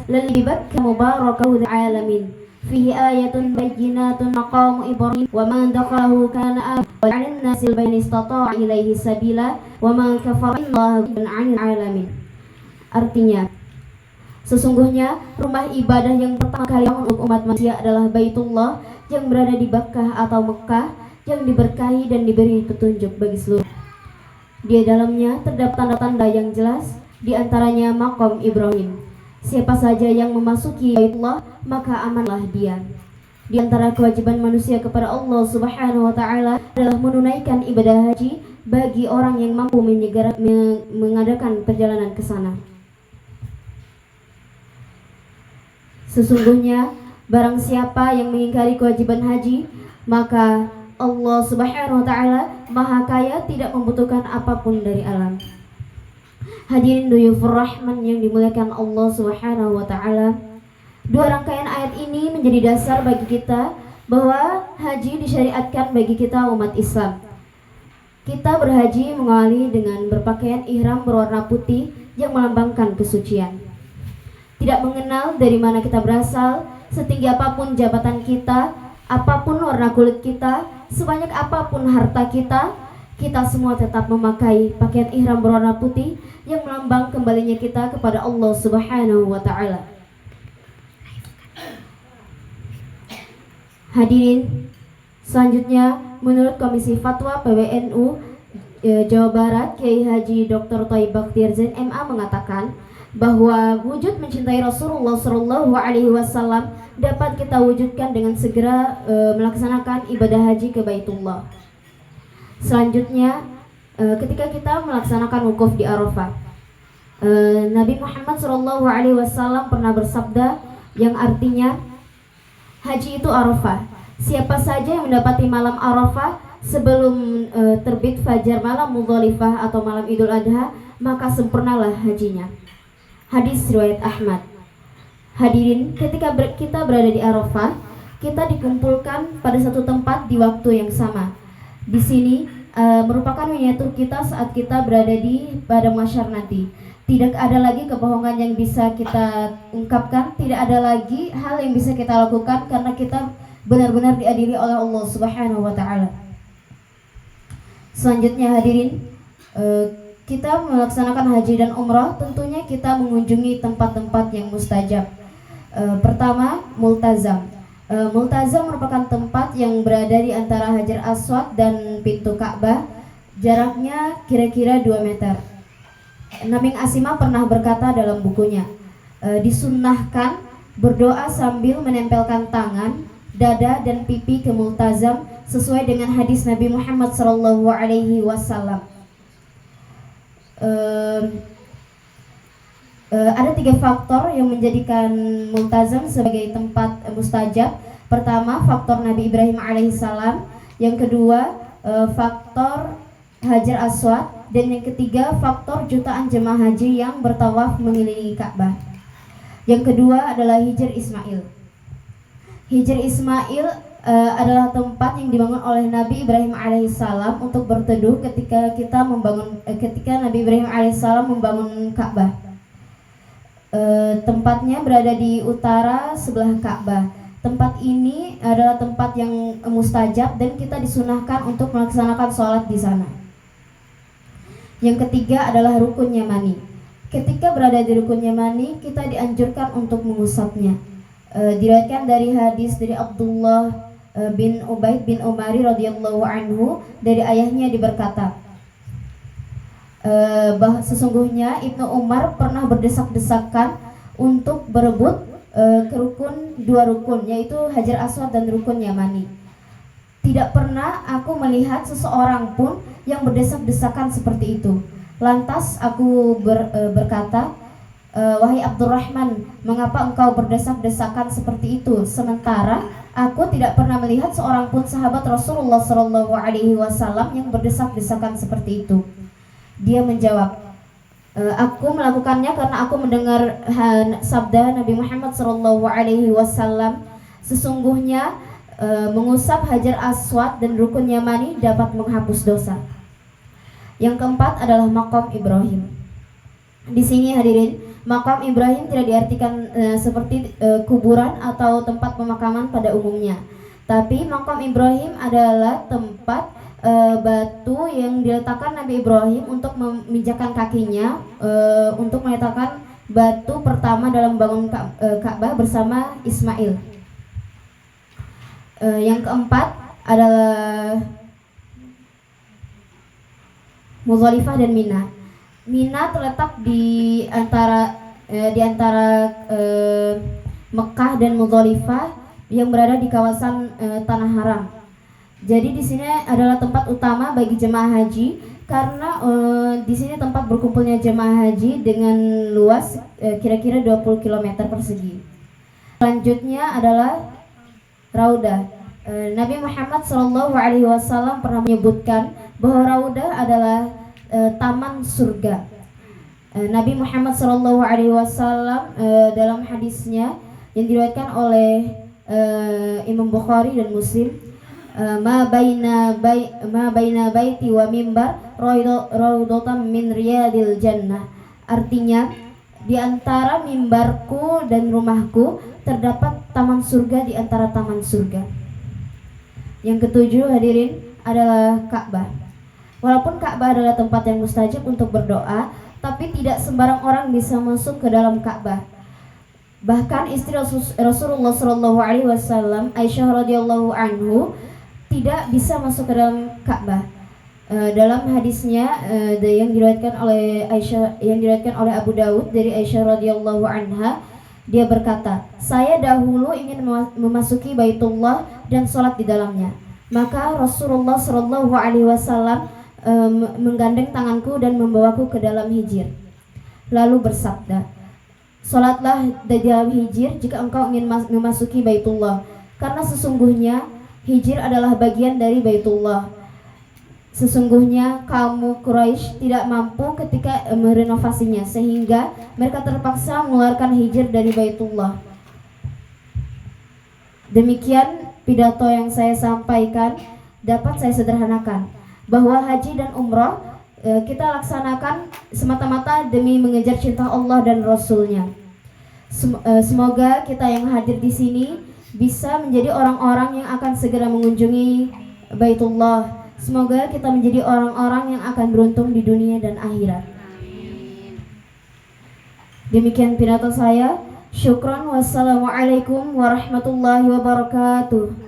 للبك مبارك العالمين فيه آية بينات مقام إبراهيم ومن دخله كان آمنا وعلى الناس البين استطاع إليه سبيلا ومن كفر الله عن العالمين. Artinya, sesungguhnya rumah ibadah yang pertama kali untuk umat manusia adalah Baitullah yang berada di Bakkah atau Mekah, yang diberkahi dan diberi petunjuk bagi seluruh. Di dalamnya terdapat tanda-tanda yang jelas, di antaranya maqam Ibrahim. Siapa saja yang memasuki Baitullah, maka amanlah dia. Di antara kewajiban manusia kepada Allah Subhanahu wa taala adalah menunaikan ibadah haji bagi orang yang mampu mengadakan perjalanan ke sana. Sesungguhnya barang siapa yang mengingkari kewajiban haji, maka Allah Subhanahu wa taala Maha Kaya, tidak membutuhkan apapun dari alam. Hadirin duyufur rahman yang dimuliakan Allah Subhanahu wa taala, dua rangkaian ayat ini menjadi dasar bagi kita bahwa haji disyariatkan bagi kita umat Islam. Kita berhaji mengawali dengan berpakaian ihram berwarna putih yang melambangkan kesucian. Tidak mengenal dari mana kita berasal, setinggi apapun jabatan kita, apapun warna kulit kita, sebanyak apapun harta kita, kita semua tetap memakai pakaian ihram berwarna putih yang melambang kembalinya kita kepada Allah Subhanahu wa taala. Hadirin, selanjutnya menurut Komisi Fatwa PWNU Jawa Barat, Kiai Haji Dr. Thaib Bakhtiar Zain MA mengatakan bahwa wujud mencintai Rasulullah Shallallahu Alaihi Wasallam dapat kita wujudkan dengan segera melaksanakan ibadah haji ke Baitullah. Selanjutnya, ketika kita melaksanakan wukuf di Arafah, Nabi Muhammad Shallallahu Alaihi Wasallam pernah bersabda yang artinya, haji itu Arafah. Siapa saja yang mendapati malam Arafah sebelum terbit fajar malam Muzdalifah atau malam Idul Adha, maka sempurnalah hajinya. Hadis riwayat Ahmad. Hadirin, ketika kita berada di Arafah, kita dikumpulkan pada satu tempat di waktu yang sama. Di sini merupakan miniatur kita saat kita berada di padang mahsyar nanti. Tidak ada lagi kebohongan yang bisa kita ungkapkan, tidak ada lagi hal yang bisa kita lakukan karena kita benar-benar diadili oleh Allah Subhanahu wa taala. Selanjutnya hadirin, kita melaksanakan haji dan umrah, tentunya kita mengunjungi tempat-tempat yang mustajab. Pertama, multazam. Multazam merupakan tempat yang berada di antara Hajar Aswad dan pintu Ka'bah. Jaraknya kira-kira 2 meter. Nabi Asimah pernah berkata dalam bukunya, disunnahkan berdoa sambil menempelkan tangan, dada dan pipi ke multazam sesuai dengan hadis Nabi Muhammad SAW. Ada 3 faktor yang menjadikan multazam sebagai tempat mustajab. Pertama, faktor Nabi Ibrahim alaihissalam. Yang kedua, faktor Hajar Aswad. Dan yang ketiga, faktor jutaan jemaah haji yang bertawaf mengelilingi Ka'bah. Yang kedua adalah Hijr Ismail. Hijr Ismail adalah tempat yang dibangun oleh Nabi Ibrahim alaihissalam untuk berteduh ketika Nabi Ibrahim alaihissalam membangun Ka'bah. Tempatnya berada di utara sebelah Ka'bah. Tempat ini adalah tempat yang mustajab dan kita disunahkan untuk melaksanakan sholat di sana. Yang ketiga adalah rukun Yamani. Ketika berada di rukun Yamani, kita dianjurkan untuk mengusapnya. Diriwayatkan dari hadis dari Abdullah bin Ubaid bin Umari radhiyallahu anhu, dari ayahnya diberkata, bahwa sesungguhnya Ibnu Umar pernah berdesak-desakan untuk berebut ke dua rukun, yaitu Hajar Aswad dan rukun Yamani. Tidak pernah aku melihat seseorang pun yang berdesak-desakan seperti itu. Lantas aku berkata, wahai Abdurrahman, mengapa engkau berdesak-desakan seperti itu? Sementara aku tidak pernah melihat seorang pun sahabat Rasulullah SAW yang berdesak-desakan seperti itu. Dia menjawab, aku melakukannya karena aku mendengar sabda Nabi Muhammad SAW, sesungguhnya mengusap Hajar Aswad dan rukun Yamani dapat menghapus dosa. Yang keempat adalah maqam Ibrahim. Di sini hadirin, Makam Ibrahim tidak diartikan seperti kuburan atau tempat pemakaman pada umumnya. Tapi makam Ibrahim adalah tempat batu yang diletakkan Nabi Ibrahim untuk memijakkan kakinya, untuk meletakkan batu pertama dalam bangun Ka'bah bersama Ismail. Yang keempat adalah Muzdalifah dan Mina. Mina terletak di antara Mekah dan Muzdalifah yang berada di kawasan Tanah Haram. Jadi di sini adalah tempat utama bagi jemaah haji karena di sini tempat berkumpulnya jemaah haji dengan luas kira-kira 20 km persegi. Selanjutnya adalah Raudah. Nabi Muhammad SAW pernah menyebutkan bahwa Raudah adalah taman surga. Nabi Muhammad SAW dalam hadisnya yang diriwayatkan oleh Imam Bukhari dan Muslim, ma baina baiti wa mimbar raudatan min riyadil jannah. Artinya, di antara mimbarku dan rumahku terdapat taman surga di antara taman surga. Yang ketujuh hadirin adalah Ka'bah. Walaupun Ka'bah adalah tempat yang mustajab untuk berdoa, tapi tidak sembarang orang bisa masuk ke dalam Ka'bah. Bahkan istri Rasulullah SAW, Aisyah radhiyallahu anhu, tidak bisa masuk ke dalam Ka'bah. Dalam hadisnya yang diriwayatkan oleh Aisyah, yang diriwayatkan oleh Abu Daud dari Aisyah radhiyallahu anha, dia berkata, saya dahulu ingin memasuki Baitullah dan sholat di dalamnya. Maka Rasulullah SAW menggandeng tanganku dan membawaku ke dalam hijir. Lalu bersabda, sholatlah di dalam hijir jika engkau ingin memasuki Baitullah, karena sesungguhnya hijir adalah bagian dari Baitullah. Sesungguhnya kaum Quraisy tidak mampu ketika merenovasinya, sehingga mereka terpaksa mengeluarkan hijir dari Baitullah. Demikian pidato yang saya sampaikan dapat saya sederhanakan, bahwa haji dan umroh kita laksanakan semata-mata demi mengejar cinta Allah dan Rasul-Nya. Semoga kita yang hadir di sini bisa menjadi orang-orang yang akan segera mengunjungi Baitullah. Semoga kita menjadi orang-orang yang akan beruntung di dunia dan akhirat. Demikian pidato saya. Syukran. Wassalamualaikum warahmatullahi wabarakatuh.